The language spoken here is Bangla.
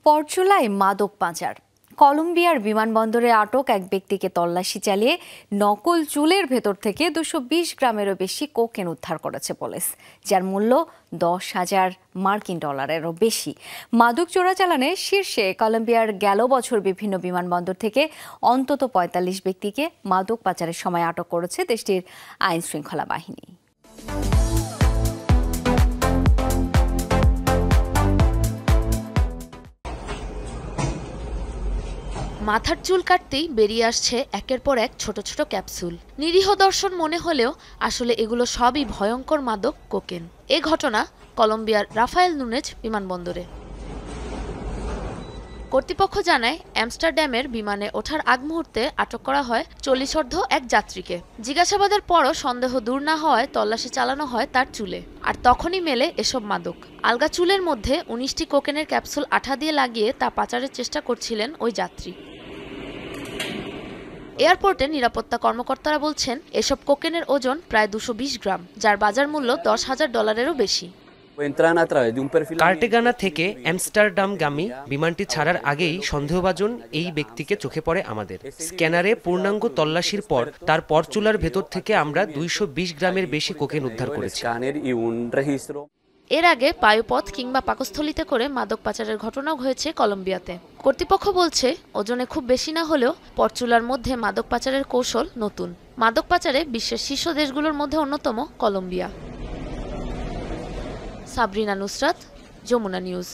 পরচুলায় মাদক পাচার। কলম্বিয়ার বিমানবন্দরে আটক এক ব্যক্তিকে তল্লাশি চালিয়ে নকল চুলের ভেতর থেকে 220 গ্রামেরও বেশি কোকেন উদ্ধার করেছে পুলিশ, যার মূল্য $10,000 বেশি। মাদক চোরাচালানে শীর্ষে কলম্বিয়ার গেল বছর বিভিন্ন বিমানবন্দর থেকে অন্তত 45 ব্যক্তিকে মাদক পাচারের সময় আটক করেছে দেশটির আইন শৃঙ্খলা বাহিনী। মাথার চুল কাটতেই বেরিয়ে আসছে একের পর এক ছোট ছোট ক্যাপসুল। নিরীহ দর্শন মনে হলেও আসলে এগুলো সবই ভয়ঙ্কর মাদক কোকেন। এ ঘটনা কলম্বিয়ার রাফায়েল নুনেজ বিমানবন্দরে। কর্তৃপক্ষ জানায়, আমস্টারডামের বিমানে ওঠার আগ মুহূর্তে আটক করা হয় 40ঊর্ধ্ব এক যাত্রীকে। জিজ্ঞাসাবাদের পরও সন্দেহ দূর না হওয়ায় তল্লাশি চালানো হয় তার চুলে, আর তখনই মেলে এসব মাদক। আলগা চুলের মধ্যে 19টি কোকেনের ক্যাপসুল আঠা দিয়ে লাগিয়ে তা পাচারের চেষ্টা করছিলেন ওই যাত্রী। এয়ারপোর্টের নিরাপত্তা কর্মকর্তারা বলছেন, এসব কোকেনের ওজন প্রায় 220 গ্রাম, যার বাজার মূল্য $10,000-এরও বেশি। কার্টেগানা থেকে আমস্টারডামগামী বিমানটি ছাড়ার আগেই সন্দেহভাজন এই ব্যক্তিকে চোখে পড়ে আমাদের। স্ক্যানারে পূর্ণাঙ্গ তল্লাশির পর তার পরচুলার ভেতর থেকে আমরা 220 গ্রামের বেশি কোকেন উদ্ধার করেছি। এর আগে বায়ুপথ কিংবা পাকস্থলিতে করে মাদক পাচারের ঘটনাও হয়েছে কলম্বিয়াতে। কর্তৃপক্ষ বলছে, ওজনে খুব বেশি না হলেও পরচুলার মধ্যে মাদক পাচারের কৌশল নতুন। মাদক পাচারে বিশ্বের শীর্ষ দেশগুলোর মধ্যে অন্যতম কলম্বিয়া। সাবরিনা নুসরাত, যমুনা নিউজ।